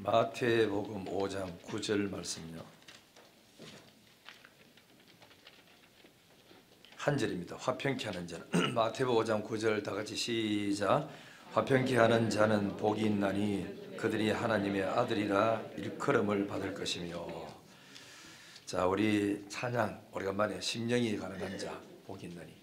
마태복음 5장 9절 말씀요. 한 절입니다. 화평케 하는 자는 마태복음 5장 9절 다 같이 시작. 화평케 하는 자는 복이 있나니 그들이 하나님의 아들이라 일컬음을 받을 것이며. 자, 우리 찬양 오래간만에 심령이 가난한 자 복이 있나니.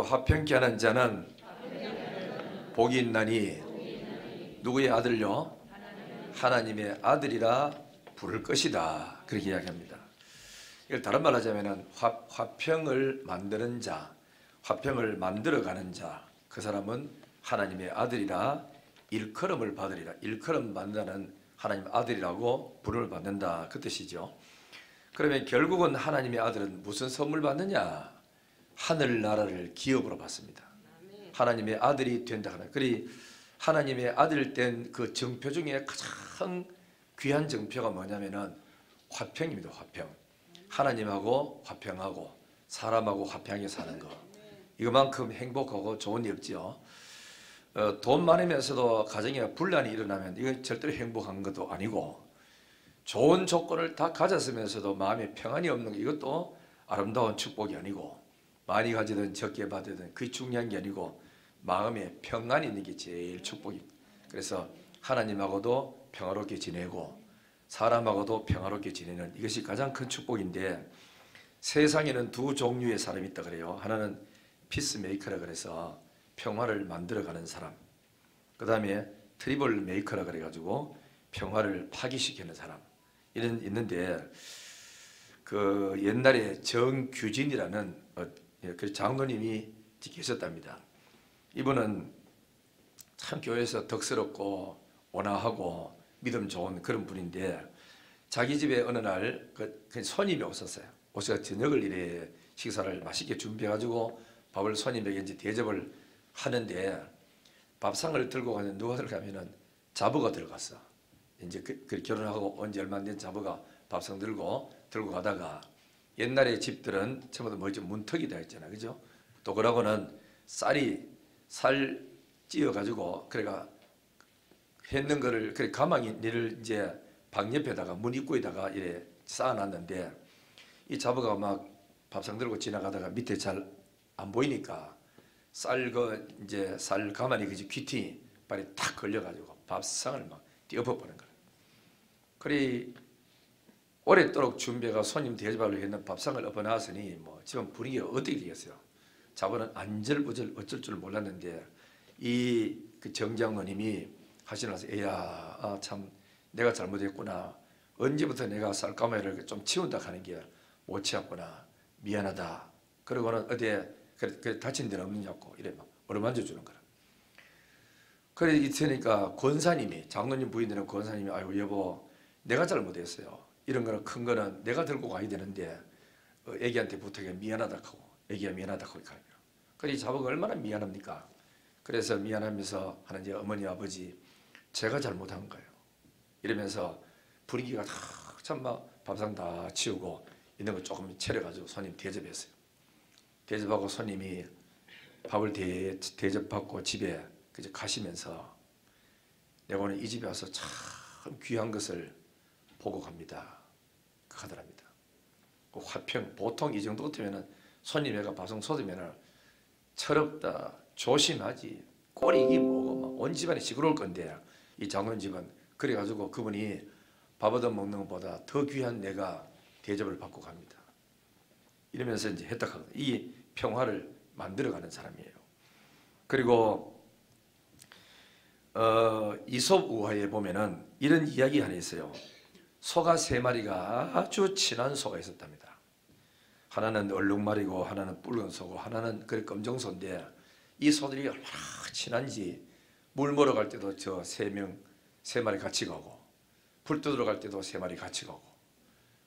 화평케 하는 자는 복이 있나니 누구의 아들요? 하나님의 아들이라 부를 것이다. 그렇게 이야기합니다. 이걸 다른 말로 하자면 화평을 만드는 자, 화평을 만들어가는 자, 그 사람은 하나님의 아들이라 일컬음을 받으리라. 일컬음 받는다는 하나님 아들이라고 부름을 받는다, 그 뜻이죠. 그러면 결국은 하나님의 아들은 무슨 선물 받느냐? 하늘나라를 기업으로 받습니다. 하나님의 아들이 된다 하는. 그리 하나님의 아들 된 그 정표 중에 가장 귀한 정표가 뭐냐면은 화평입니다. 화평. 하나님하고 화평하고 사람하고 화평하게 사는 거. 이거만큼 행복하고 좋은 일 없지요. 돈 많으면서도 가정에 분란이 일어나면 이건 절대로 행복한 것도 아니고, 좋은 조건을 다 가졌으면서도 마음에 평안이 없는 거, 이것도 아름다운 축복이 아니고, 많이 가지든 적게 받으든 그게 중요한 게 아니고 마음에 평안이 있는 게 제일 축복입니다. 그래서 하나님하고도 평화롭게 지내고 사람하고도 평화롭게 지내는 이것이 가장 큰 축복인데, 세상에는 두 종류의 사람이 있다 그래요. 하나는 피스메이커라 그래서 평화를 만들어가는 사람, 그 다음에 트리블 메이커라 그래가지고 평화를 파기시키는 사람, 이런 있는데, 그 옛날에 정규진이라는 그 장로님이 계셨답니다. 이분은 참 교회에서 덕스럽고 온화하고 믿음 좋은 그런 분인데 자기 집에 어느 날 그 손님이 오셨어요. 오셔서 저녁을 이래 식사를 맛있게 준비해가지고 밥을 손님에게 이제 대접을 하는데 밥상을 들고 가면 누가 들어가면은 자부가 들어갔어. 이제 그 결혼하고 온 지 얼마 안 된 자부가 밥상 들고 가다가 옛날에 집들은 전부 다 뭐지 문턱이 되어 있잖아, 그죠? 또 그러고는 살 찧어 가지고 그래가 했는 거를 그래 가망이를 이제 방 옆에다가 문 입구에다가 이래 쌓아놨는데 이 자부가 막 밥상 들고 지나가다가 밑에 잘 안 보이니까 쌀 가마니 그지 귀티 발에 탁 걸려가지고 밥상을 막 띄엎어버린 거야. 그래 오랫도록 준비가 손님 대접하려고 했는 밥상을 엎어놨으니 뭐 집안 분위기가 어떻게 되겠어요? 자부는 안절부절 어쩔 줄 몰랐는데 그 정장로님이 하시면서 에야 참 내가 잘못했구나. 언제부터 내가 쌀가마를 좀 치운다 하는 게 못 치웠구나. 미안하다. 그러고는 어디에 그래 다친 데는 없느냐고 이래 막 어루만져 주는 거라. 그래 있으니까 권사님이 장로님 부인되는 권사님이 아이고 여보 내가 잘못했어요. 이런 거는 큰 거는 내가 들고 가야 되는데 애기한테 부탁해 미안하다 하고 애기가 미안하다 하고 가요. 그래 자부가 얼마나 미안합니까? 그래서 미안하면서 하는 이제 어머니 아버지 제가 잘못한 거예요. 이러면서 분위기가 참 막 밥상 다 치우고 있는 거 조금 차려가지고 손님 대접했어요. 대접하고 손님이 밥을 대접받고 집에 가시면서 내가 오늘 이 집에 와서 참 귀한 것을 보고 갑니다. 하더랍니다. 그 화평 보통 이 정도 같으면은 손님애가 밥상 쏟으면은 철없다 조심하지 꼴이 이게 뭐고 막 온 집안이 시끄러울 건데 이 장로님 집은 그래가지고 그분이 밥 얻어 먹는 것보다 더 귀한 내가 대접을 받고 갑니다. 이러면서 이제 혜택하거든요. 이 평화를 만들어가는 사람이에요. 그리고 이솝 우화에 보면은 이런 이야기 하나 있어요. 소가 3마리가 아주 친한 소가 있었답니다. 하나는 얼룩말이고 하나는 붉은 소고 하나는 검정소인데 이 소들이 얼마나 친한지 물 먹으러 갈 때도 저 3마리 같이 가고 불 뜯으러 갈 때도 3마리 같이 가고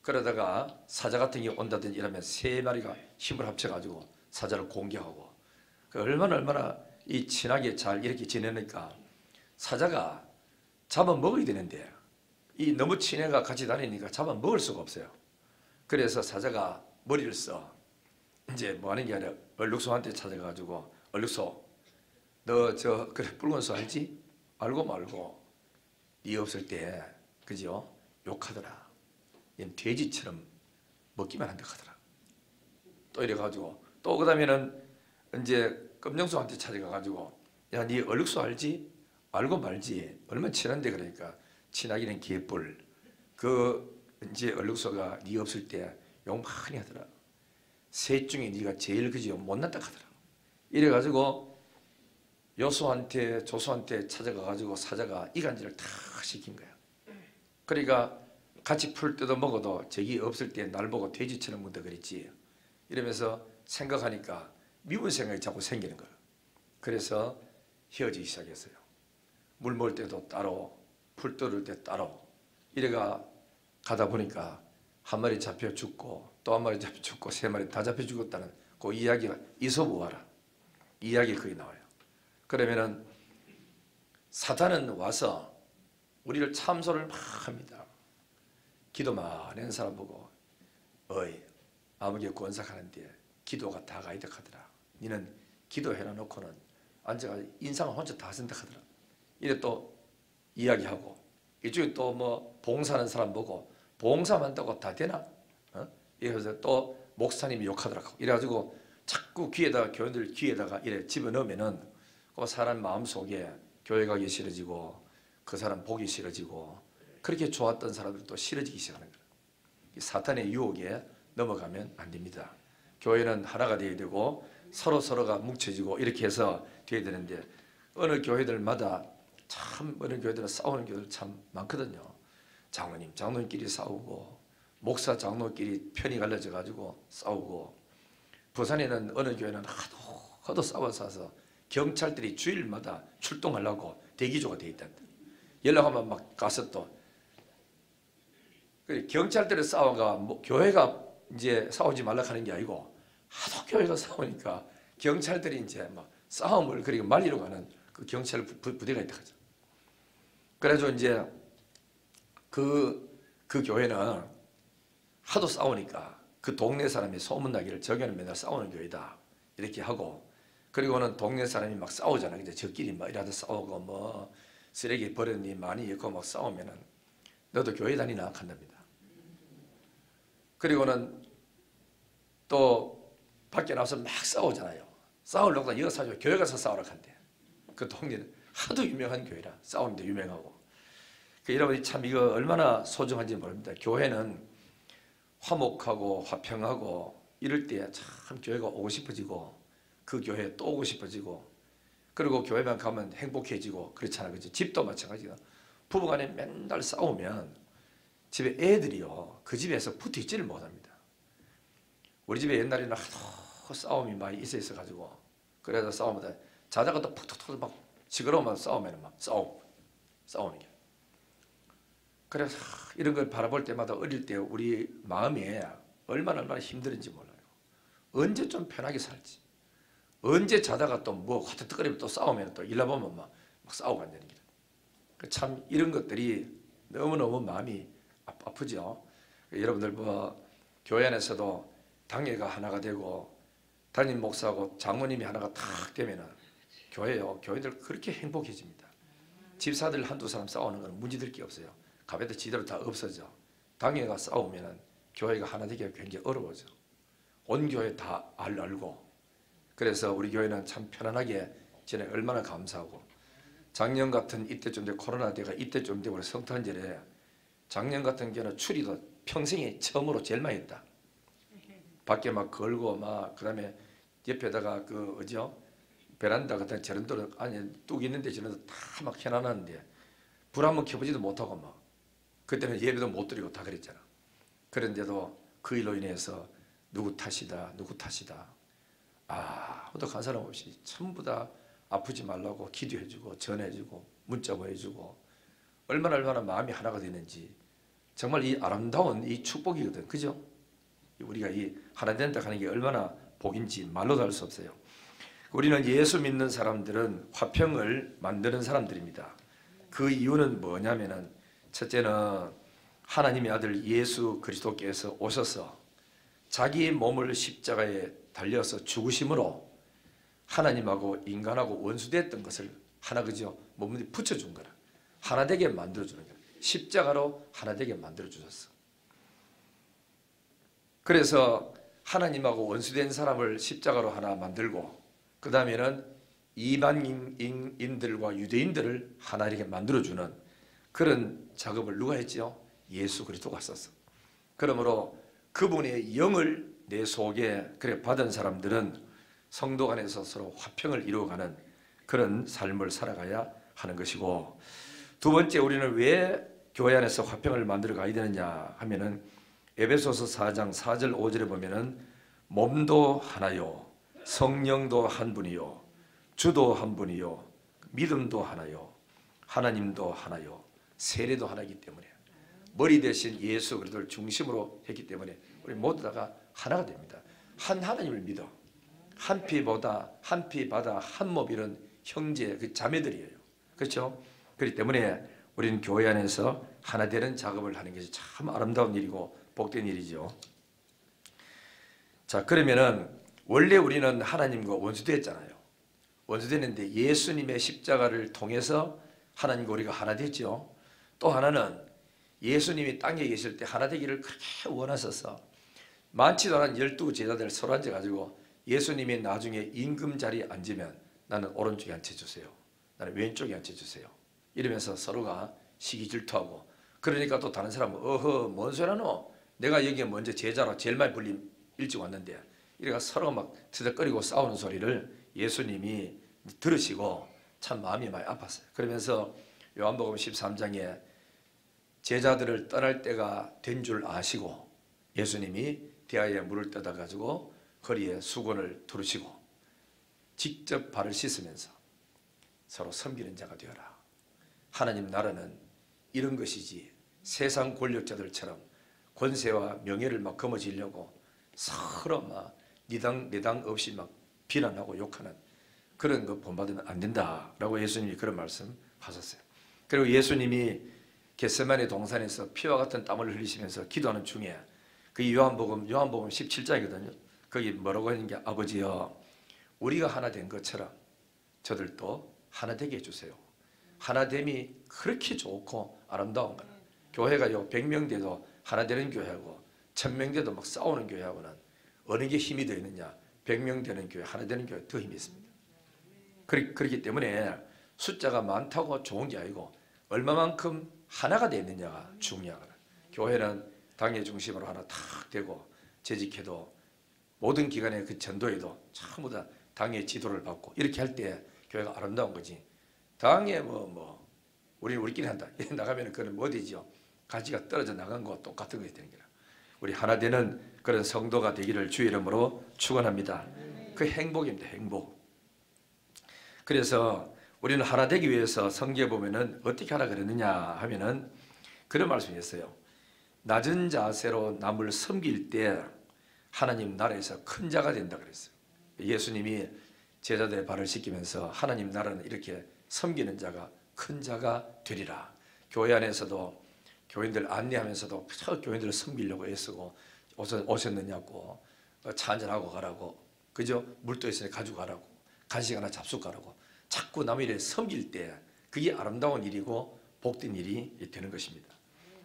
그러다가 사자 같은 게 온다든지 이러면 3마리가 힘을 합쳐가지고 사자를 공격하고 얼마나 이 친하게 잘 이렇게 지내니까 사자가 잡아먹어야 되는데 이 너무 친해가 같이 다니니까 잡아먹을 수가 없어요. 그래서 사자가 머리를 써 이제 뭐 하는 게 아니라 얼룩소한테 찾아가지고 얼룩소 너 그래 붉은 소 알지? 알고 말고 네 없을 때 그죠? 욕하더라. 얘는 돼지처럼 먹기만 한다 하더라. 또 이래가지고 또 그다음에는 이제 검정소한테 찾아가가지고 야 네 얼룩소 알지? 알고 말지 얼마나 친한데 그러니까 친하기는 개뿔 이제 얼룩소가 네 없을 때 욕 많이 하더라. 셋 중에 네가 제일 그지 못났다 하더라. 이래가지고 요소한테 조소한테 찾아가가지고 사자가 이간질을 다 시킨 거야. 그러니까 같이 풀 뜯어 먹어도 저기 없을 때 날 보고 돼지처럼 묻어 그랬지. 이러면서 생각하니까 미운 생각이 자꾸 생기는 거야. 그래서 헤어지기 시작했어요. 물 먹을 때도 따로 풀 뜯을 때 따로 이래가 가다 보니까 한 마리 잡혀 죽고 또 한 마리 잡혀 죽고 3마리 다 잡혀 죽었다는 그 이야기가 이솝 우화라 이야기 거기 나와요. 그러면은 사탄은 와서 우리를 참소를 막 합니다. 기도 많은 사람 보고 어이 아무개 권삭하는데 기도가 다 가이득 하더라. 니는 기도해놔 놓고는 앉아가 인상을 혼자 다 쓴다 하더라. 이래 또 이야기하고 이쪽에 또 뭐 봉사하는 사람 보고 봉사만 한다고 다 되나? 이래서 또 목사님이 욕하더라고. 이래가지고 자꾸 교인들 귀에다가 이래 집어넣으면은 그 사람 마음속에 교회 가기 싫어지고 그 사람 보기 싫어지고 그렇게 좋았던 사람들도 싫어지기 시작하는 거예요. 사탄의 유혹에 넘어가면 안 됩니다. 교회는 하나가 되어야 되고 서로가 뭉쳐지고 이렇게 해서 되어야 되는데 어느 교회들마다 참 어느 교회들은 싸우는 교회들 참 많거든요. 장로님끼리 싸우고 목사 장로끼리 편이 갈라져 가지고 싸우고, 부산에는 어느 교회는 하도 싸워서 경찰들이 주일마다 출동하려고 대기조가 돼 있단다. 연락하면 막 가서 또 경찰들이 싸워가 교회가 이제 싸우지 말라 하는 게 아니고 하도 교회가 싸우니까 경찰들이 이제 막 싸움을 그리고 말리러 가는 그 경찰 부대가 있다 하죠. 그래서 이제 그 교회는 하도 싸우니까 그 동네 사람이 소문나기를 저기는 맨날 싸우는 교회다 이렇게 하고, 그리고는 동네 사람이 막 싸우잖아. 이제 저끼리 막 이러다 싸우고 뭐 쓰레기 버렸니 많이 있고 막 싸우면은 너도 교회 다니나 한답니다. 그리고는 또 밖에 나와서 막 싸우잖아요. 싸우려고 이거 사죠. 교회 가서 싸우라 한대. 그 동네는 하도 유명한 교회라 싸우는데 유명하고. 여러분이 참 이거 얼마나 소중한지 모릅니다. 교회는 화목하고 화평하고 이럴 때 참 교회가 오고 싶어지고 그 교회에 또 오고 싶어지고, 그리고 교회만 가면 행복해지고 그렇잖아요. 그죠? 집도 마찬가지다. 부부간에 맨날 싸우면 집에 애들이요 그 집에서 붙어 있지를 못합니다. 우리 집에 옛날에는 하도 싸움이 많이 있어 가지고, 그래서 싸우면 자다가 또 푹툭툭 막 시끄러우면 싸우면 막 싸우는 게. 그래서 이런 걸 바라볼 때마다 어릴 때 우리 마음이 얼마나 힘들은지 몰라요. 언제 좀 편하게 살지, 언제 자다가 또 뭐 화투떡거리면 또 싸우면 또 일러보면 막 싸우고 앉는 게. 참 이런 것들이 너무너무 마음이 아프죠. 여러분들 뭐 교회 안에서도 당회가 하나가 되고 담임 목사하고 장모님이 하나가 탁 되면은 교회들 그렇게 행복해집니다. 집사들 한두 사람 싸우는 건 문제될 게 없어요. 가베도 지대로 다 없어져. 당회가 싸우면은 교회가 하나 되기가 굉장히 어려워져. 온 교회 다 알고. 그래서 우리 교회는 참 편안하게 지내 얼마나 감사하고, 작년 같은 이때쯤 돼 코로나 때가 이때쯤 되고 성탄절에 작년 같은 경우는 추리도 평생에 처음으로 제일 많이 했다. 밖에 막 걸고 막 그다음에 옆에다가 그 어디요 베란다 같은 저런도로 안에 뚝 있는데 저런 다 막 해놔놨는데 불 한번 켜보지도 못하고 막 그때는 예배도 못 드리고 다 그랬잖아. 그런데도 그 일로 인해서 누구 탓이다 아무도 간 사람 없이 전부 다 아프지 말라고 기도해주고 전해주고 문자 보내주고, 얼마나 마음이 하나가 되는지 정말 이 아름다운 이 축복이거든. 그죠? 우리가 이 하나 된다 하는 게 얼마나 복인지 말로도 할 수 없어요. 우리는 예수 믿는 사람들은 화평을 만드는 사람들입니다. 그 이유는 뭐냐면은 첫째는 하나님의 아들 예수 그리스도께서 오셔서 자기의 몸을 십자가에 달려서 죽으심으로 하나님하고 인간하고 원수됐던 것을 하나 그죠? 몸에 붙여준 거라. 하나 되게 만들어주는 거라. 십자가로 하나 되게 만들어주셨어. 그래서 하나님하고 원수된 사람을 십자가로 하나 만들고, 그 다음에는 이방인들과 유대인들을 하나 이렇게 만들어주는 그런 작업을 누가 했죠? 예수 그리스도가 썼어. 그러므로 그분의 영을 내 속에 받은 사람들은 성도 간에서 서로 화평을 이루어가는 그런 삶을 살아가야 하는 것이고, 두 번째 우리는 왜 교회 안에서 화평을 만들어 가야 되느냐 하면은 에베소서 4장 4절 5절에 보면은 몸도 하나요, 성령도 한 분이요, 주도 한 분이요, 믿음도 하나요, 하나님도 하나요, 세례도 하나이기 때문에, 머리 대신 예수 그리스도를 중심으로 했기 때문에 우리 모두 다가 하나가 됩니다. 한 하나님을 믿어. 한 피 받아 한 몸 이런 형제 그 자매들이에요. 그렇죠? 그렇기 때문에 우리는 교회 안에서 하나 되는 작업을 하는 것이 참 아름다운 일이고 복된 일이죠. 자, 그러면은 원래 우리는 하나님과 원수됐잖아요. 원수됐는데 예수님의 십자가를 통해서 하나님과 우리가 하나 됐죠. 또 하나는 예수님이 땅에 계실 때 하나 되기를 그렇게 원하셔서 많지도 않은 12 제자들 서로 앉아가지고 예수님이 나중에 임금 자리에 앉으면 나는 오른쪽에 앉혀주세요, 나는 왼쪽에 앉혀주세요 이러면서 서로가 시기 질투하고, 그러니까 또 다른 사람은 어허 뭔 소리 하노, 내가 여기에 먼저 제자로 제일 많이 불림 일찍 왔는데, 이래가 서로가 막 트덕거리고 싸우는 소리를 예수님이 들으시고 참 마음이 많이 아팠어요. 그러면서 요한복음 13장에 제자들을 떠날 때가 된 줄 아시고 예수님이 대야에 물을 떠다 가지고 허리에 수건을 두르시고 직접 발을 씻으면서 서로 섬기는 자가 되어라. 하나님 나라는 이런 것이지 세상 권력자들처럼 권세와 명예를 막 거머쥐려고 서로 막 니당 없이 막 비난하고 욕하는 그런 거 본받으면 안 된다라고 예수님이 그런 말씀 하셨어요. 그리고 예수님이 겟세마네 동산에서 피와 같은 땀을 흘리시면서 기도하는 중에 그 요한복음 17장이거든요. 거기 뭐라고 하는 게 아버지여 우리가 하나 된 것처럼 저들도 하나 되게 해주세요. 하나됨이 그렇게 좋고 아름다운 거는 교회가 요 100명 돼도 하나 되는 교회하고 1000명 돼도 막 싸우는 교회하고는 어느 게 힘이 더 있느냐? 100명 되는 교회, 하나 되는 교회 더 힘이 있습니다. 그렇기 때문에 숫자가 많다고 좋은 게 아니고 얼마만큼 하나가 되어 있느냐가 중요하거든. 교회는 당의 중심으로 하나 탁 되고 재직해도 모든 기관의 그 전도에도 전부 다 당의 지도를 받고 이렇게 할 때 교회가 아름다운 거지. 당에 우리끼리 한다. 나가면 그건 뭐 되죠? 가지가 떨어져 나간 거 똑같은 것이 되는 거라. 우리 하나 되는 그런 성도가 되기를 주의 이름으로 축원합니다. 그 행복입니다. 행복. 그래서 우리는 하나 되기 위해서 성경에 보면은 어떻게 하라 그랬느냐 하면은 그런 말씀이 있어요. 낮은 자세로 남을 섬길 때 하나님 나라에서 큰 자가 된다 그랬어요. 예수님이 제자들의 발을 씻기면서 하나님 나라는 이렇게 섬기는 자가 큰 자가 되리라. 교회 안에서도 교인들 안내하면서도 교인들을 섬기려고 애쓰고 오셨느냐고 차 한잔하고 가라고 그죠? 물도 있으니 가지고 가라고 간식 하나 잡수 가라고 자꾸 남의 일에 섬길 때 그게 아름다운 일이고 복된 일이 되는 것입니다.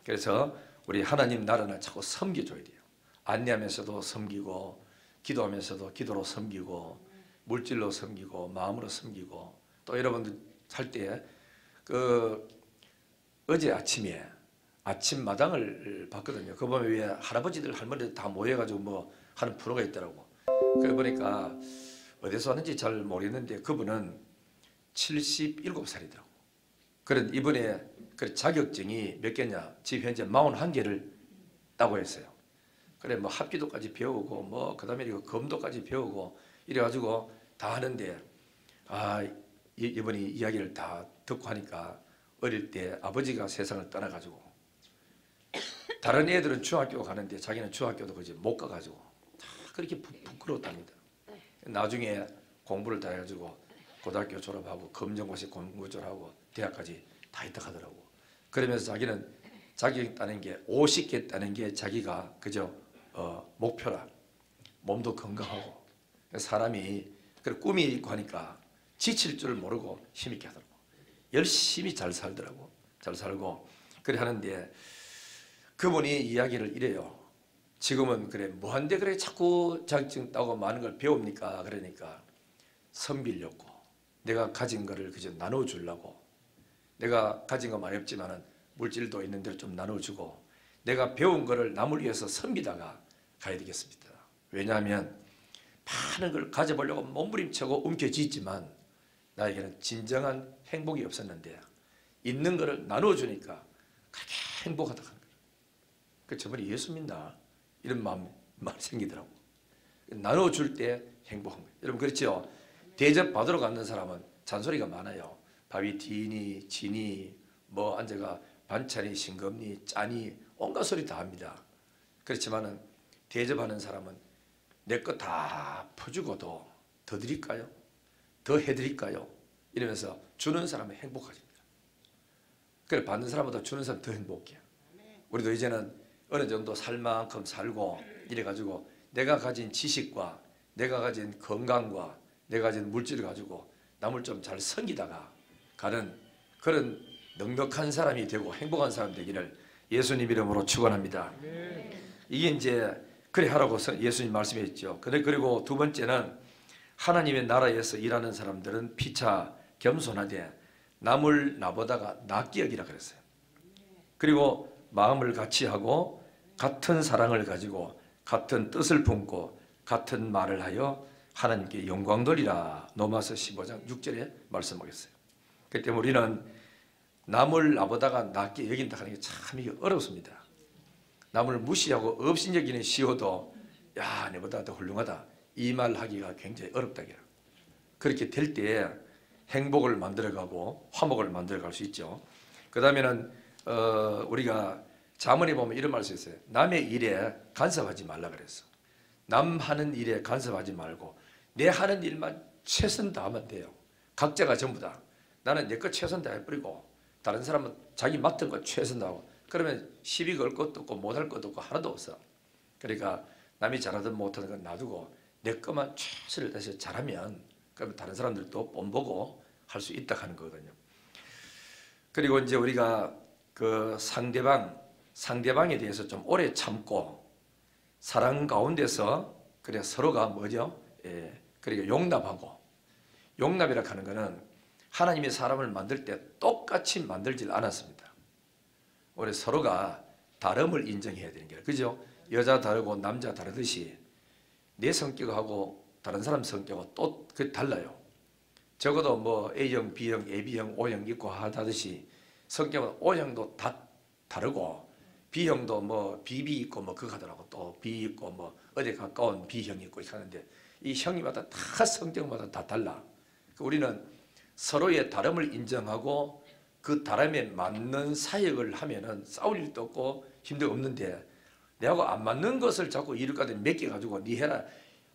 그래서 우리 하나님 나라는 자꾸 섬겨줘야 돼요. 안내하면서도 섬기고 기도하면서도 기도로 섬기고 물질로 섬기고 마음으로 섬기고 또 여러분들 살 때 어제 아침에 아침마당을 봤거든요. 그거 보면 왜 할아버지들 할머니들 다 모여가지고 뭐 하는 프로가 있더라고. 그래 보니까 어디서 하는지 잘 모르겠는데 그분은 77살이더라고. 그런 이번에 그 자격증이 몇 개냐? 지금 현재 41개를 따고 했어요. 그래 뭐 합기도까지 배우고 뭐 그다음에 이거 검도까지 배우고 이래가지고 다 하는데 이번에 이야기를 다 듣고 하니까 어릴 때 아버지가 세상을 떠나가지고 다른 애들은 중학교 가는데 자기는 중학교도 그지 못 가가지고 다 그렇게 부끄러웠답니다. 나중에 공부를 다 해가지고 고등학교 졸업하고 검정고시 공부 졸업하고 대학까지 다 했다 하더라고. 그러면서 자기는 자격 따는 게 50개 따는 게 자기가 그저 목표라. 몸도 건강하고 사람이 꿈이 있고 하니까 지칠 줄 모르고 힘있게 하더라고. 열심히 잘 살더라고. 잘 살고 그래 하는데 그분이 이야기를 이래요. 지금은 그래 뭐한데 그래 자꾸 자격증 따고 많은 걸 배웁니까? 그러니까 섬기려고 내가 가진 거를 그저 나눠주려고 내가 가진 거 많이 없지만은 물질도 있는 대로 좀 나눠주고 내가 배운 거를 남을 위해서 섬기다가 가야 되겠습니다. 왜냐하면 많은 걸 가져보려고 몸부림치고 움켜쥐지만 나에게는 진정한 행복이 없었는데 있는 거를 나눠주니까 그렇게 행복하다 하는 거예요. 그 저번에 예수 믿나 이런 마음이 생기더라고. 나눠줄 때 행복한 거예요. 여러분 그렇죠? 대접 받으러 가는 사람은 잔소리가 많아요. 밥이 디니 지니 뭐 앉아가 반찬이 싱겁니 짜니 온갖 소리 다 합니다. 그렇지만은 대접하는 사람은 내 거 다 퍼주고도 더 드릴까요? 더 해드릴까요? 이러면서 주는 사람은 행복해집니다. 그래 받는 사람보다 주는 사람 더 행복해요. 우리도 이제는 어느 정도 살 만큼 살고 이래가지고 내가 가진 지식과 내가 가진 건강과 내가 가진 물질을 가지고 남을 좀 잘 섬기다가 가는 그런 넉넉한 사람이 되고 행복한 사람 되기를 예수님 이름으로 축원합니다. 이게 이제 그래 하라고 예수님 말씀했죠. 그리고 두 번째는 하나님의 나라에서 일하는 사람들은 피차 겸손하되 남을 나보다가 낫게 여기라 그랬어요. 그리고 마음을 같이 하고 같은 사랑을 가지고 같은 뜻을 품고 같은 말을 하여 하나님께 영광 돌리라. 로마서 15장 6절에 말씀하겠어요. 그렇기 때문에 우리는 남을 나보다가 낫게 여긴다 하는 게 참 어렵습니다. 남을 무시하고 없인 여기는 시호도 야, 내보다 더 훌륭하다 이 말 하기가 굉장히 어렵다. 그렇게 될 때 행복을 만들어가고 화목을 만들어갈 수 있죠. 그 다음에는 우리가 잠언에 보면 이런 말씀이 있어요. 남의 일에 간섭하지 말라 그랬어. 남 하는 일에 간섭하지 말고 내 하는 일만 최선 다하면 돼요. 각자가 전부 다 나는 내 것 최선 다해버리고 다른 사람은 자기 맡은 것 최선 다하고 그러면 시비 걸 것도 없고 못할 것도 없고 하나도 없어. 그러니까 남이 잘하든 못하든 건 놔두고 내 것만 최선을 다해서 잘하면 그러면 다른 사람들도 뽐보고 할 수 있다 하는 거거든요. 그리고 이제 우리가 그 상대방에 대해서 좀 오래 참고 사랑 가운데서 그래 서로가 뭐죠? 그러니까 용납이라 하는 것은 하나님이 사람을 만들 때 똑같이 만들질 않았습니다. 우리 서로가 다름을 인정해야 되는 거예요. 그죠? 여자 다르고 남자 다르듯이 내 성격하고 다른 사람 성격하고 또 그 달라요. 적어도 뭐 A형, B형, AB형, O형 있고 하듯이 성격은 O형도 다 다르고 B형도 뭐 BB 있고 뭐 그거 하더라고. 또 B 있고 뭐 어디 가까운 B형이 있고 이렇게 하는데 이 형이마다 다 성격마다 다 달라. 우리는 서로의 다름을 인정하고 그 다름에 맞는 사역을 하면은 싸울 일도 없고 힘도 없는데 내하고 안 맞는 것을 자꾸 이를까지 맡겨가지고 니 해라.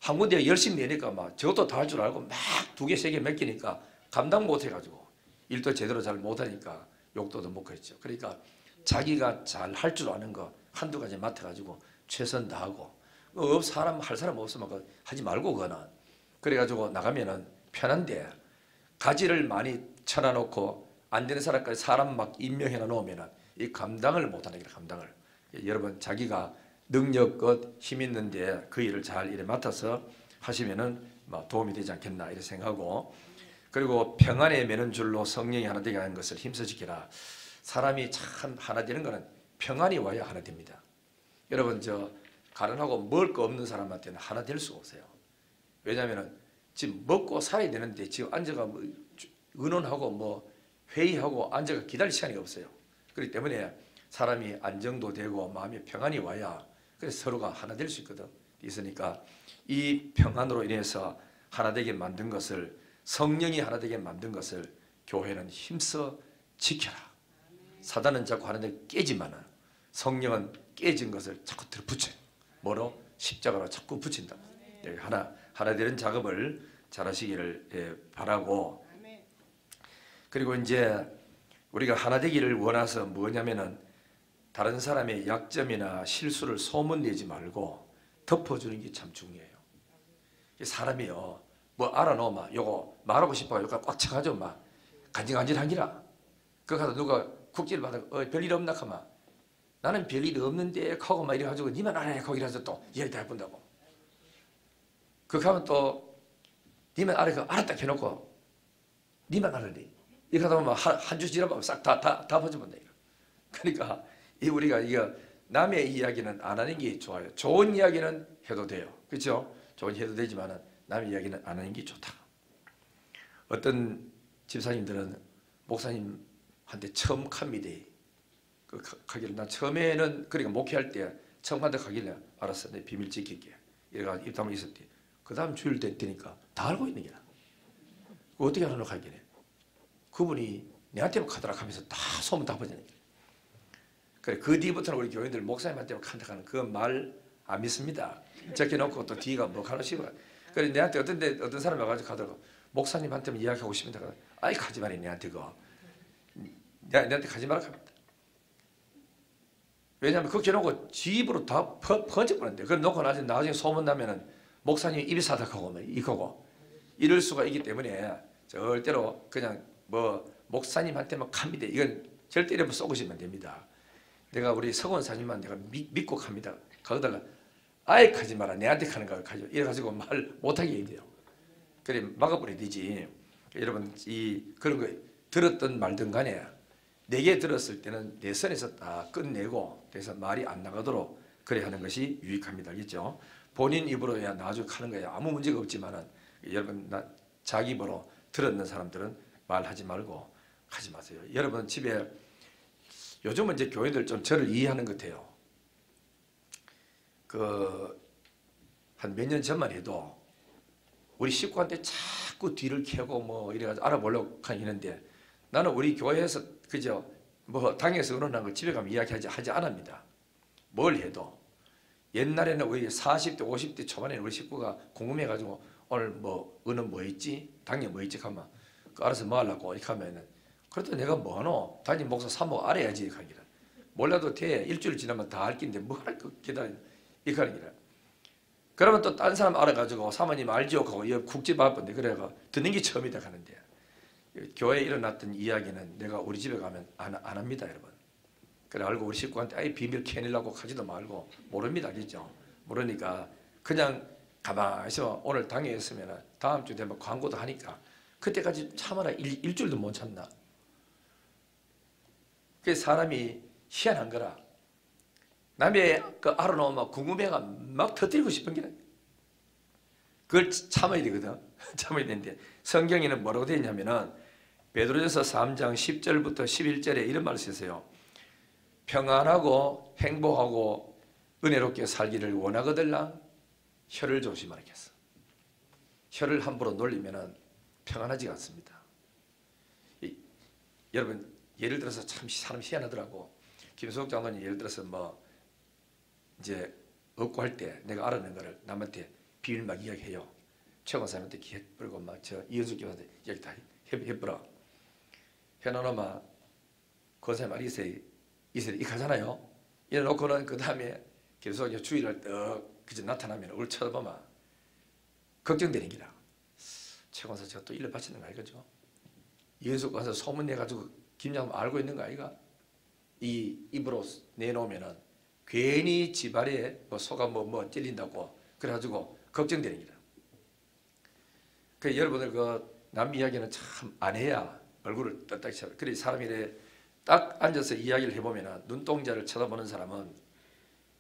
한 군데 열심히 내니까 막 저것도 다 할 줄 알고 막 2개, 3개 맡기니까 감당 못 해가지고 일도 제대로 잘 못하니까 욕도 못 그랬죠. 그러니까 자기가 잘 할 줄 아는 거 한두 가지 맡아가지고 최선 다하고 할 사람 없으면 하지 말고 그거는 그래가지고 나가면은 편한데 가지를 많이 쳐놔놓고 안 되는 사람까지 사람 막 임명해 놓으면은 이 감당을 못하는 게 감당을. 여러분 자기가 능력껏 힘 있는데 그 일을 잘 일에 맡아서 하시면은 도움이 되지 않겠나 이렇게 생각하고 그리고 평안에 매는 줄로 성령이 하나 되게 하는 것을 힘써 지키라. 사람이 참 하나 되는 것은 평안이 와야 하나 됩니다. 여러분 저 가난하고 먹을 거 없는 사람한테는 하나 될 수가 없어요. 왜냐하면 지금 먹고 살아야 되는데 지금 앉아가 뭐 의논하고 뭐 회의하고 앉아가 기다릴 시간이 없어요. 그렇기 때문에 사람이 안정도 되고 마음이 평안이 와야 그래서 서로가 하나 될 수 있거든. 있으니까 이 평안으로 인해서 하나 되게 만든 것을 성령이 하나 되게 만든 것을 교회는 힘써 지켜라. 사단은 자꾸 하나 되게 깨지만은 성령은 깨진 것을 자꾸 들붙여요. 뭐로? 십자가로 자꾸 붙인다. 하나 되는 작업을 잘 하시기를 바라고 그리고 이제 우리가 하나 되기를 원해서 뭐냐면은 다른 사람의 약점이나 실수를 소문내지 말고 덮어주는 게 참 중요해요. 사람이요 뭐 알아놓으면 요거 말하고 싶어요. 꽉 차가지고 막 간질간질하기라. 그거 가서 누가 국지를 받아 별일 없나 하면 나는 별일 없는데 하고 막 이래가지고 니만 알아야 거기라서 또 이야기 다 해본다고. 그거 하면 또 니만 알았다 해놓고 니만 알아니. 이렇게 하다 보면 한 주 지나면 싹 다 퍼져본다. 그러니까 우리가 이거 남의 이야기는 안 하는 게 좋아요. 좋은 이야기는 해도 돼요. 그렇죠? 좋은 해도 되지만 남의 이야기는 안 하는 게 좋다. 어떤 집사님들은 목사님한테 처음 갑니다. 가기를 난 처음에는 그러니까 목회할 때 처음 한테 가길래 알았어. 내 비밀 지킬게. 이래가지고 입담을 있었대. 그 다음 주일 되니까 다 알고 있는 게야. 어떻게 하려고 하길래 그분이 내한테만 가더라 하면서 다 소문 다 퍼지는 거야. 그래 그 뒤부터는 우리 교인들 목사님한테만 간다는 그 말 안 믿습니다. 적혀놓고 또 뒤가 뭐 가는 식으로. 그래 내한테 어떤 사람이 와가지고 가더라고. 목사님한테만 이야기하고 싶은데 아이 가지 말이 내한테 그거. 내한테 가지 말라 합니다. 왜냐하면 그거 해놓고 집으로 다 번져버렸는데 그걸 놓고 나중에 소문나면은 목사님이 입이 사닥하고 이거고 이럴 수가 있기 때문에 절대로 그냥 뭐 목사님한테만 갑니다. 이건 절대로 쏘시면 됩니다. 내가 우리 서건 사님만 내가 믿고 갑니다. 가다가 아예 가지 마라. 내한테 가는 거 가지고 이래가지고 말 못하게 해야 돼요. 그래 막아버려야 되지. 여러분 그런 거 들었든 말든 간에 내게 들었을 때는 내 선에서 다 끝내고 그래서 말이 안 나가도록 그래 하는 것이 유익합니다. 알겠죠? 본인 입으로야 나중에 하는 거야 아무 문제가 없지만은 여러분 자기 입으로 들었는 사람들은 말하지 말고 하지 마세요. 여러분 집에 요즘은 이제 교회들 좀 저를 이해하는 것 같아요. 한 몇 년 전만 해도 우리 식구한테 자꾸 뒤를 캐고 뭐 이래가지고 알아보려고 하는데 나는 우리 교회에서 그저 뭐 당에서 의논한 거 집에 가면 이야기하지 않습니다. 뭘 해도 옛날에는 우리 40대 50대 초반에 우리 식구가 궁금해가지고 오늘 뭐 의논 뭐 있지? 당에 뭐 있지? 하면 그 알아서 뭐 하려고 이렇게 하면은 그래도 내가 뭐 하노? 담임 목사 사목 알아야지 이렇게 하기라. 몰라도 돼. 일주일 지나면 다 알 낀데 뭐 할 거 기다려 이렇게 하는 기라. 그러면 또 딴 사람 알아가지고 사모님 알지요? 하고 국집 바쁜데 그래가 듣는 게 처음이다 하는데 교회에 일어났던 이야기는 내가 우리 집에 가면 안 합니다 여러분. 그래 알고 우리 식구한테 아예 비밀 캐내려고 하지도 말고 모릅니다. 그죠? 모르니까 그냥 가만히 있어. 오늘 당에 있으면 다음 주 되면 광고도 하니까 그때까지 참아라. 일주일도 못 참나. 그 사람이 희한한 거라. 남의 그 알아놓으면 궁금해가 막 터뜨리고 싶은 게 그걸 참아야 되거든. 참아야 되는데 성경에는 뭐라고 되어 있냐면은 베드로전서 3장 10절부터 11절에 이런 말을 쓰세요. 평안하고 행복하고 은혜롭게 살기를 원하거들랑 혀를 조심하겠어. 혀를 함부로 놀리면은 평안하지가 않습니다. 여러분 예를 들어서 참 사람 희한하더라고. 김수옥 장관이 예를 들어서 뭐 이제 얻고 할 때 내가 알아낸 거를 남한테 비밀 막 이야기해요. 최고사님한테 해버리고 막 저 이현숙 교수한테 이야기 다 해버려. 해놓으면 권사님 말이 있어요. 이렇게 하잖아요. 이래놓고는 그 다음에 김수옥이 주의를 떡 그저 나타나면 얼굴 쳐다보면 걱정되는 기라. 최고사 제가 또 일을 바치는 거 아니겠죠? 이현숙 가서 소문내가지고 김장만 알고 있는 거 아이가? 이 입으로 내놓으면은 괜히 집안에 뭐 소가 뭐 찔린다고 그래가지고 걱정되는 기라. 그 여러분들 그 남 이야기는 참 안 해야 얼굴을 떳떳이 쳐. 그래 사람이 딱 앉아서 이야기를 해보면은 눈동자를 쳐다보는 사람은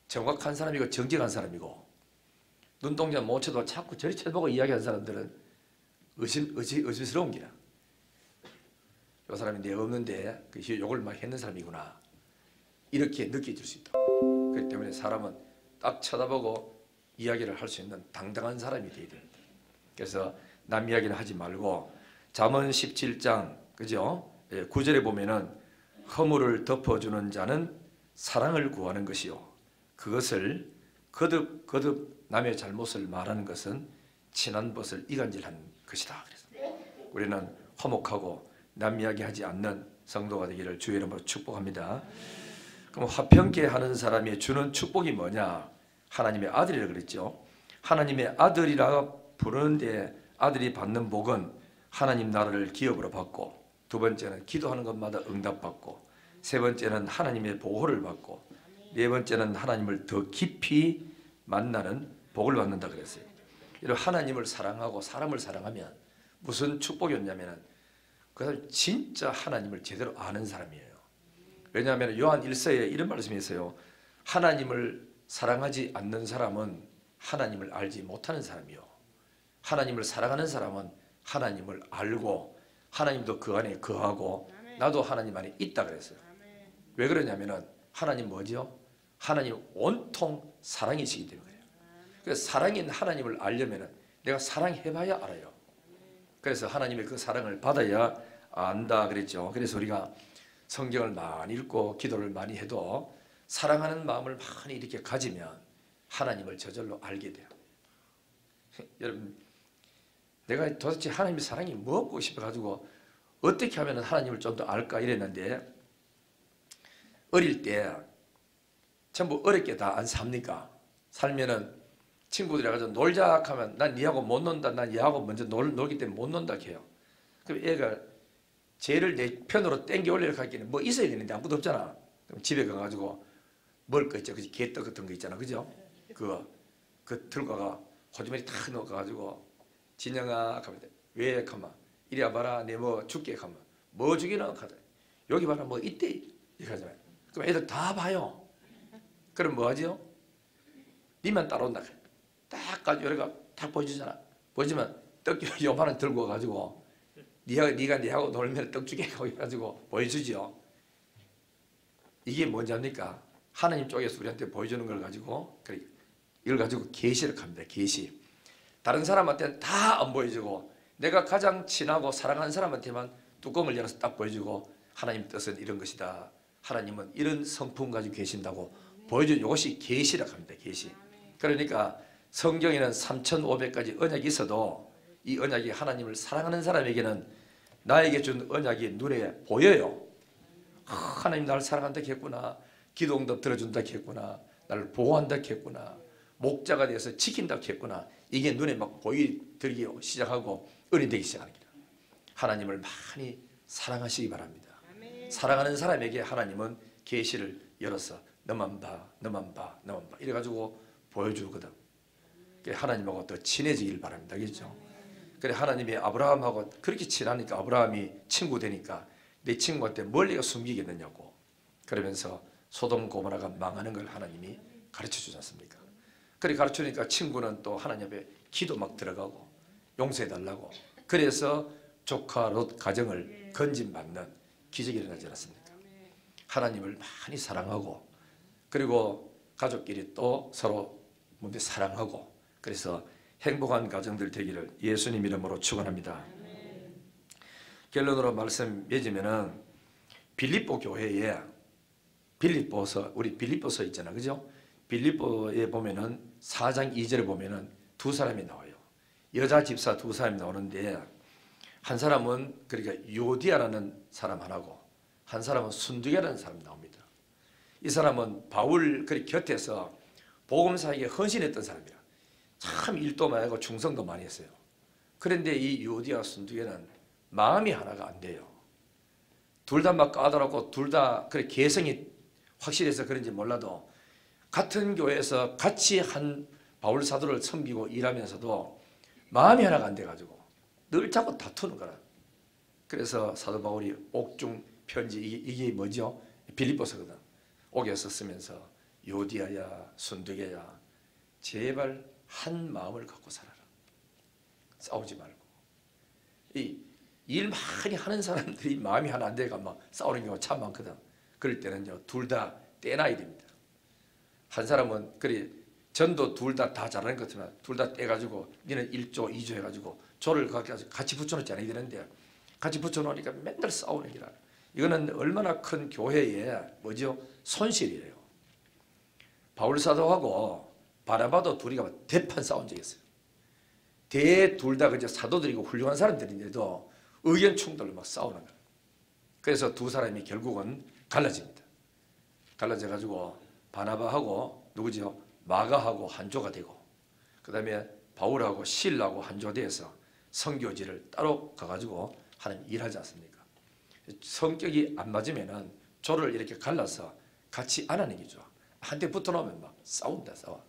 정확한 사람이고 정직한 사람이고 눈동자 못 쳐도 자꾸 저리 쳐다보고 이야기하는 사람들은 의심스러운 기라. 이 사람이 내 없는데 그 욕을 막 했는 사람이구나. 이렇게 느껴질 수 있다. 그렇기 때문에 사람은 딱 쳐다보고 이야기를 할 수 있는 당당한 사람이 되어야 됩니다. 그래서 남 이야기는 하지 말고 잠언 17장 그죠? 9절에 보면은 허물을 덮어주는 자는 사랑을 구하는 것이요 그것을 거듭 남의 잘못을 말하는 것은 친한 벗을 이간질하는 것이다. 그래서 우리는 화목하고 남 이야기하지 않는 성도가 되기를 주의 이름으로 축복합니다. 그럼 화평케 하는 사람이 주는 축복이 뭐냐? 하나님의 아들이라 그랬죠. 하나님의 아들이라 부르는데 아들이 받는 복은 하나님 나라를 기업으로 받고 두 번째는 기도하는 것마다 응답받고 세 번째는 하나님의 보호를 받고 네 번째는 하나님을 더 깊이 만나는 복을 받는다 그랬어요. 이런 하나님을 사랑하고 사람을 사랑하면 무슨 축복이 없냐면은 그 사람 진짜 하나님을 제대로 아는 사람이에요. 왜냐하면 요한 1서에 이런 말씀이 있어요. 하나님을 사랑하지 않는 사람은 하나님을 알지 못하는 사람이요. 하나님을 사랑하는 사람은 하나님을 알고 하나님도 그 안에 거하고 나도 하나님 안에 있다 그랬어요. 왜 그러냐면은 하나님 뭐죠? 하나님 온통 사랑이시기 때문에 그래요. 그래서 사랑인 하나님을 알려면은 내가 사랑해봐야 알아요. 그래서 하나님의 그 사랑을 받아야 안다 그랬죠. 그래서 우리가 성경을 많이 읽고 기도를 많이 해도 사랑하는 마음을 많이 이렇게 가지면 하나님을 저절로 알게 돼요. 여러분 내가 도대체 하나님의 사랑이 뭐고 싶어가지고 어떻게 하면 하나님을 좀 더 알까 이랬는데 어릴 때 전부 어렵게 다 안 삽니까? 살면은 친구들이 가지고 놀자 하면 난 니하고 못 논다. 난 얘하고 먼저 놀기 때문에 못 논다 해요. 그럼 애가 쟤를 내 편으로 땡겨 올리려고 하기에는 뭐 있어야 되는데 아무것도 없잖아. 그럼 집에 가가지고 먹을 거 있죠. 게떡 같은 거 있잖아. 그죠? 그거 들고 가 호주머니 탁 넣어가지고 진영아 가면 왜 가만 이리 와봐라 내 뭐 줄게 가면 뭐 주기는 가다 여기 봐라 뭐 이때 이렇게 하잖아요. 그럼 애들 다 봐요. 그럼 뭐 하지요? 니만 따라온다. 딱 가지고 여기가 딱 보여주잖아. 보여주면 떡 요만한 들고 가지고 네가 니하고 놀면 떡 주게 하고 해가지고 보여주지요. 이게 뭔지 압니까? 하나님 쪽에서 우리한테 보여주는 걸 가지고 그래 이걸 가지고 계시를 합니다. 계시. 다른 사람한테는 다 안 보여주고 내가 가장 친하고 사랑하는 사람한테만 뚜껑을 열어서 딱 보여주고 하나님 뜻은 이런 것이다. 하나님은 이런 성품 가지고 계신다고 보여준 이것이 계시라고 합니다. 계시. 그러니까 성경에는 3,500가지 언약이 있어도 이 언약이 하나님을 사랑하는 사람에게는 나에게 준 언약이 눈에 보여요. 하나님 나를 사랑한다 했구나. 기도 응답 들어준다 했구나. 나를 보호한다 했구나. 목자가 돼서 지킨다 했구나. 이게 눈에 막 보이들기 시작하고 은이 되기 시작합니다. 하나님을 많이 사랑하시기 바랍니다. 사랑하는 사람에게 하나님은 계시를 열어서 너만 봐, 너만 봐, 너만 봐 이래가지고 보여주거든. 하나님하고 더 친해지길 바랍니다. 알겠죠? 그래 하나님이 아브라함하고 그렇게 친하니까 아브라함이 친구 되니까 내 친구한테 뭘 내가 숨기겠느냐고 그러면서 소돔 고모라가 망하는 걸 하나님이 가르쳐 주지 않습니까? 그래 가르쳐주니까 친구는 또 하나님 앞에 기도 막 들어가고 용서해달라고 그래서 조카 롯 가정을 건진받는 기적이 일어나지 않았습니까? 하나님을 많이 사랑하고 그리고 가족끼리 또 서로 사랑하고 그래서 행복한 가정들 되기를 예수님 이름으로 축원합니다. 결론으로 말씀 맺으면은 빌립보 교회에 빌립보서 우리 빌립보서 있잖아, 그죠? 빌립보에 보면은 4장 2절에 보면은 두 사람이 나와요. 여자 집사 두 사람이 나오는데 한 사람은 그러니까 요디아라는 사람 하나고 한 사람은 순두개라는 사람이 나옵니다. 이 사람은 바울 그 곁에서 복음사에게 헌신했던 사람이라 참 일도 많이 하고 충성도 많이 했어요. 그런데 이 요디아 순두개는 마음이 하나가 안 돼요. 둘 다 막 까다롭고 둘 다 그래 개성이 확실해서 그런지 몰라도 같은 교회에서 같이 한 바울 사도를 섬기고 일하면서도 마음이 하나가 안 돼가지고 늘 자꾸 다투는 거라. 그래서 사도 바울이 옥중 편지 이게 뭐죠? 빌립보서거든. 옥에서 쓰면서 요디아야 순두개야 제발 한 마음을 갖고 살아라. 싸우지 말고. 이 일 많이 하는 사람들이 마음이 하나 안 돼가 막 싸우는 경우가 참 많거든. 그럴 때는요 둘 다 떼놔야 됩니다. 한 사람은 그래 전도 둘 다 잘하는 것 같지만 둘 다 떼가지고 니는 1조 2조 해가지고 조를 같이 붙여놓지 않아야 되는데 같이 붙여놓으니까 맨날 싸우는 기라. 이거는 얼마나 큰 교회에 뭐죠? 손실이에요. 바울 사도하고 바나바도 둘이 대판 싸운 적이 있어요. 둘 다 그저 사도들이고 훌륭한 사람들인데도 의견 충돌로 막 싸우는 거예요. 그래서 두 사람이 결국은 갈라집니다. 갈라져가지고 바나바하고 누구죠? 마가하고 한조가 되고 그 다음에 바울하고 실라하고 한조가 되어서 선교지를 따로 가가지고 하는 일하지 않습니까? 성격이 안 맞으면은 조를 이렇게 갈라서 같이 안 하는 게 좋아. 한테 붙어놓으면 막 싸운다 싸워.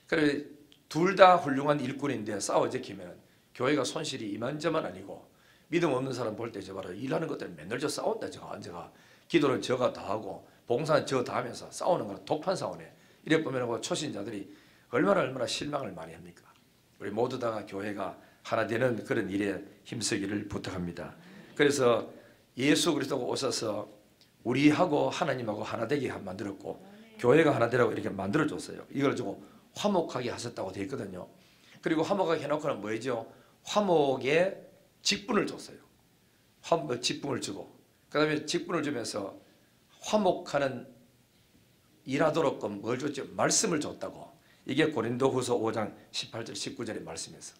그래 둘 다 훌륭한 일꾼인데 싸워지키면 교회가 손실이 이만저만 아니고 믿음 없는 사람 볼 때 저 봐라 일하는 것들 맨날 저 싸운다 저가 기도는 저가 다 하고 봉사는 저 다 하면서 싸우는 거는 독판 싸우네. 이래 보면 초신자들이 얼마나 실망을 많이 합니까? 우리 모두 다 교회가 하나 되는 그런 일에 힘쓰기를 부탁합니다. 그래서 예수 그리스도가 오셔서 우리하고 하나님하고 하나 되게 만들었고 교회가 하나 되라고 이렇게 만들어줬어요. 이걸 가지고 화목하게 하셨다고 되어 있거든요. 그리고 화목하게 해놓고는 뭐죠? 화목에 직분을 줬어요. 직분을 주고 그 다음에 직분을 주면서 화목하는 일하도록끔 뭘 줬죠? 말씀을 줬다고. 이게 고린도후서 5장 18절 19절의 말씀에서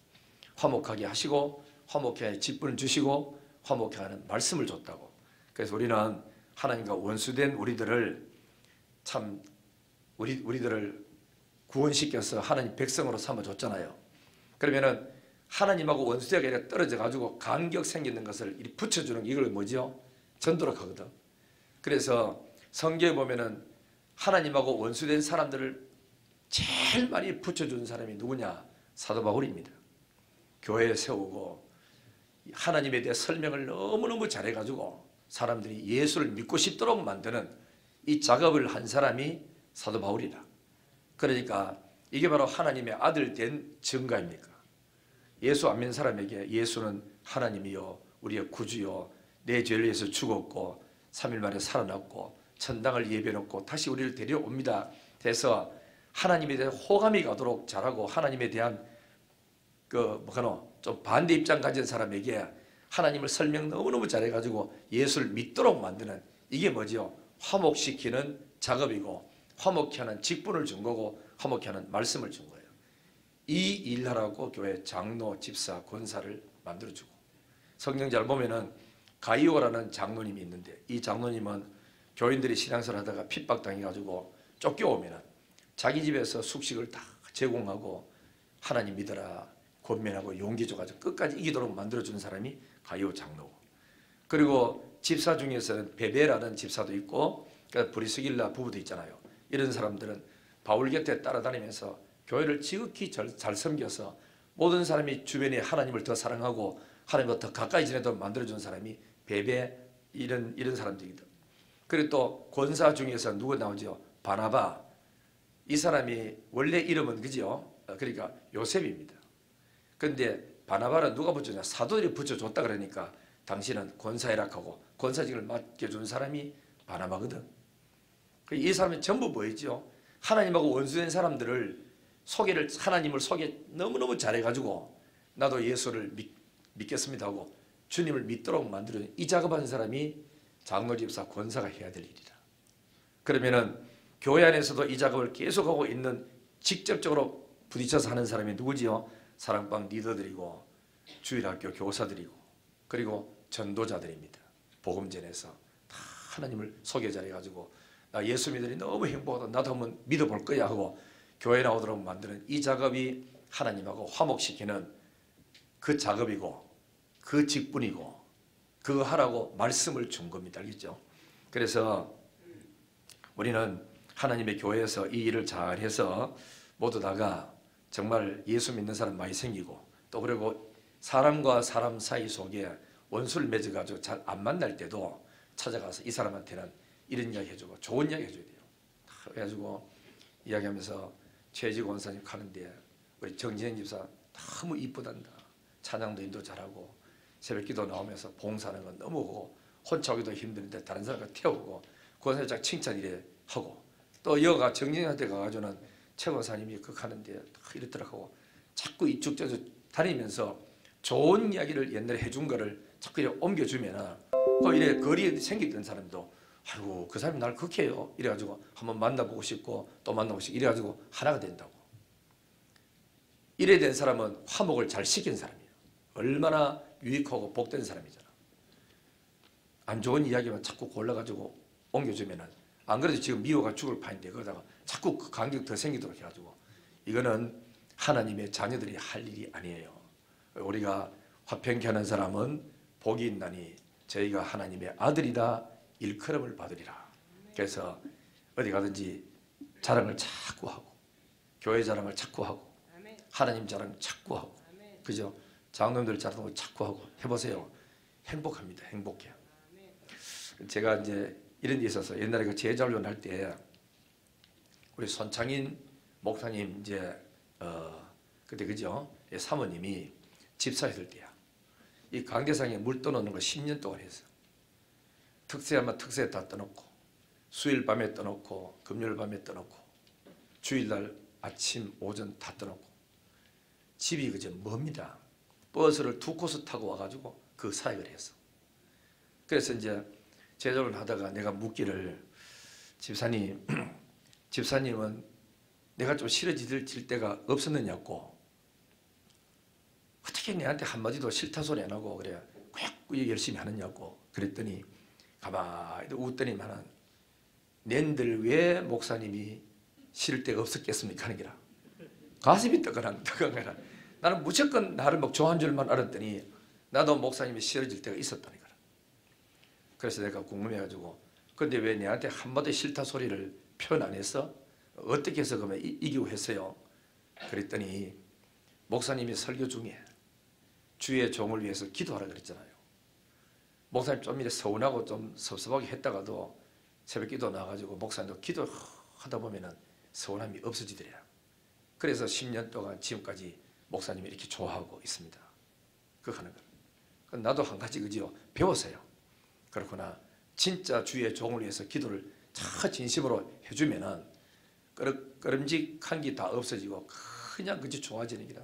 화목하게 하시고 화목하게 직분을 주시고 화목하게 하는 말씀을 줬다고. 그래서 우리는 하나님과 원수된 우리들을 참 우리들을 구원시켜서 하나님 백성으로 삼아줬잖아요. 그러면은 하나님하고 원수되게 떨어져 가지고 간격 생기는 것을 붙여주는 이걸 뭐죠? 전도록 하거든. 그래서 성경에 보면은 하나님하고 원수된 사람들을 제일 많이 붙여준 사람이 누구냐? 사도 바울입니다. 교회에 세우고 하나님에 대해 설명을 너무너무 잘해가지고 사람들이 예수를 믿고 싶도록 만드는 이 작업을 한 사람이 사도 바울이다. 그러니까 이게 바로 하나님의 아들 된 증거입니까? 예수 안 믿는 사람에게 예수는 하나님이요 우리의 구주요 내 죄를 위해서 죽었고 3일 만에 살아났고 천당을 예비해놓고 다시 우리를 데려옵니다. 그래서 하나님에 대해 호감이 가도록 잘하고 하나님에 대한 좀 반대 입장 가진 사람에게 하나님을 설명 너무너무 잘해가지고 예수를 믿도록 만드는 이게 뭐죠? 화목시키는 작업이고 화목케 하는 직분을 준 거고 화목케 하는 말씀을 준 거예요. 이 일하라고 교회 장로, 집사, 권사를 만들어주고 성경 잘 보면은 가이오라는 장로님이 있는데 이 장로님은 교인들이 신앙생활 하다가 핍박당해가지고 쫓겨오면은 자기 집에서 숙식을 다 제공하고 하나님 믿어라 권면하고 용기 줘가지고 끝까지 이기도록 만들어주는 사람이 가이오 장로고 그리고 집사 중에서는 베베라는 집사도 있고 그러니까 브리스길라 부부도 있잖아요. 이런 사람들은 바울 곁에 따라다니면서 교회를 지극히 잘 섬겨서 모든 사람이 주변에 하나님을 더 사랑하고 하나님과 더 가까이 지내도록 만들어준 사람이 베베 이런 사람들이거든. 그리고 또 권사 중에서 누가 나오죠? 바나바. 이 사람이 원래 이름은 그죠? 그러니까 요셉입니다. 그런데 바나바는 누가 붙였냐? 사도들이 붙여줬다 그러니까 당신은 권사이라 하고 권사직을 맡겨준 사람이 바나바거든. 이 사람이 전부 뭐였죠? 하나님하고 원수된 사람들을 하나님을 소개 너무너무 잘해가지고 나도 예수를 믿겠습니다 하고 주님을 믿도록 만드는 이 작업하는 사람이 장로, 집사, 권사가 해야 될 일이다. 그러면은 교회 안에서도 이 작업을 계속하고 있는 직접적으로 부딪혀서 하는 사람이 누구지요? 사랑방 리더들이고 주일학교 교사들이고 그리고 전도자들입니다. 복음전에서 다 하나님을 소개 잘해가지고 나 예수 믿으니 너무 행복하다. 나도 한번 믿어볼 거야 하고 교회 나오도록 만드는 이 작업이 하나님하고 화목시키는 그 작업이고 그 직분이고 그거 하라고 말씀을 준 겁니다. 알겠죠? 그래서 우리는 하나님의 교회에서 이 일을 잘해서 모두 다가 정말 예수 믿는 사람 많이 생기고 또 그리고 사람과 사람 사이 속에 원수를 맺어가지고 잘 안 만날 때도 찾아가서 이 사람한테는 이런 이야기 해주고 좋은 이야기 해줘야 돼요. 그래가지고 이야기하면서 최지 권사님 가는데 우리 정진행 집사 너무 이쁘단다. 찬양도 인도 잘하고 새벽기도 나오면서 봉사하는 건 너무 하고 혼자 오기도 힘드는데 다른 사람과 태우고 권사님 쫙 칭찬 이래 하고 또 여가 정진행한테 가가지고는 최 권사님이 그 가는데 이랬더라고 자꾸 이쪽 저쪽 다니면서 좋은 이야기를 옛날에 해준 거를 자꾸 이렇게 옮겨주면은 이래 거리에 생기던 사람도 아이고 그 사람이 날 그렇게 해요 이래가지고 한번 만나보고 싶고 또 만나보고 싶고 이래가지고 하나가 된다고. 이래 된 사람은 화목을 잘 시킨 사람이에요. 얼마나 유익하고 복된 사람이잖아. 안 좋은 이야기만 자꾸 골라가지고 옮겨주면은 안 그래도 지금 미워가 죽을 판인데 그러다가 자꾸 그 간격 더 생기도록 해가지고 이거는 하나님의 자녀들이 할 일이 아니에요. 우리가 화평케 하는 사람은 복이 있나니 저희가 하나님의 아들이라 일컬음을 받으리라. 그래서 어디 가든지 자랑을 자꾸 하고 교회 자랑을 자꾸 하고 하나님 자랑 자꾸 하고 그죠? 장로님들 자랑을 자꾸 하고 해보세요. 행복합니다. 행복해요. 제가 이제 이런 데 있어서 옛날에 그 제자훈련 할 때 우리 손창인 목사님 이제 그때 그죠? 사모님이 집사했을 때야. 이 강대상에 물 떠놓는 걸 10년 동안 했어. 특세하면 특세 다 떠놓고 수요일 밤에 떠놓고 금요일 밤에 떠놓고 주일날 아침 오전 다 떠놓고 집이 그저 멉니다. 버스를 2코스 타고 와가지고 그 사역을 했어. 그래서 이제 제자를 하다가 내가 묻기를 집사님은 내가 좀 싫어질 때가 없었느냐고 어떻게 내한테 한마디도 싫다 소리 안 하고 그래 꾹 열심히 하느냐고 그랬더니 가만히 웃더니만은 낸들 왜 목사님이 싫을 때가 없었겠습니까 하는 게라 가슴이 뜨거나 나는 무조건 나를 막 좋아한 줄만 알았더니 나도 목사님이 싫어질 때가 있었다니까. 그래서 내가 궁금해가지고 근데 왜 내한테 한마디 싫다 소리를 표현 안 했어? 어떻게 해서 그러면 이기고 했어요? 그랬더니 목사님이 설교 중에 주의 종을 위해서 기도하라 그랬잖아요. 목사님 좀 이래 서운하고 좀 섭섭하게 했다가도 새벽 기도 나와가지고 목사님도 기도하다 보면은 서운함이 없어지더래요. 그래서 10년 동안 지금까지 목사님이 이렇게 좋아하고 있습니다. 그거 하는 거. 나도 한 가지 그지요. 배웠어요. 그렇구나. 진짜 주의 종을 위해서 기도를 참 진심으로 해주면은 끄름직한 게 다 없어지고 그냥 그저 좋아지는 기라.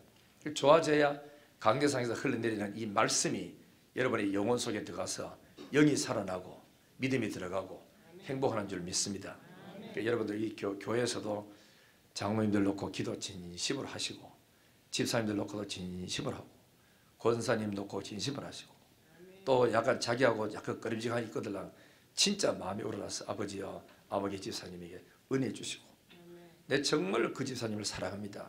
좋아져야 강대상에서 흘러내리는 이 말씀이 여러분의 영혼 속에 들어가서 영이 살아나고 믿음이 들어가고 행복하는 줄 믿습니다. 그러니까 여러분들 이 교회에서도 장로님들 놓고 기도 진심으로 하시고, 집사님들 놓고도 진심으로 하고, 권사님 놓고 진심을 하시고, 또 약간 자기하고 약간 꺼림직한 있거들랑 진짜 마음이 우러나서 아버지여 아버지 집사님에게 은혜 주시고, 내 정말 그 집사님을 사랑합니다,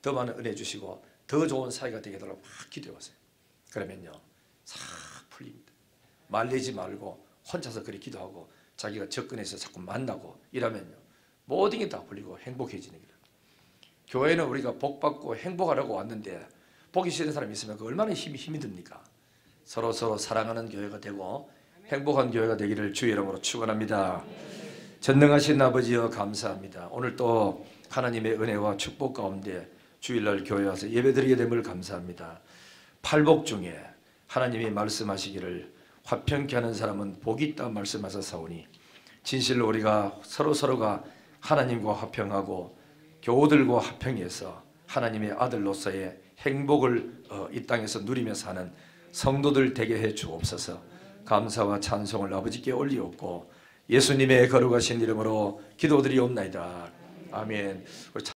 더 많은 은혜 주시고 더 좋은 사이가 되게 해달라고 막 기도해 보세요. 그러면요 싹 풀립니다. 말리지 말고 혼자서 그렇게 기도하고 자기가 접근해서 자꾸 만나고 이러면요 모든 게 다 풀리고 행복해지는 거예요. 교회는 우리가 복 받고 행복하라고 왔는데 보기 싫은 사람이 있으면 그 얼마나 힘이 듭니까? 서로 사랑하는 교회가 되고 행복한 교회가 되기를 주의 이름으로 축원합니다. 전능하신 아버지여 감사합니다. 오늘 또 하나님의 은혜와 축복 가운데 주일날 교회 와서 예배드리게 됨을 감사합니다. 팔복 중에 하나님이 말씀하시기를 화평케 하는 사람은 복이 있다 말씀하셨사오니 진실로 우리가 서로가 하나님과 화평하고 교우들과 화평해서 하나님의 아들로서의 행복을 이 땅에서 누리며 사는 성도들 되게 해 주옵소서. 감사와 찬송을 아버지께 올리옵고 예수님의 거룩하신 이름으로 기도드리옵나이다. 아멘.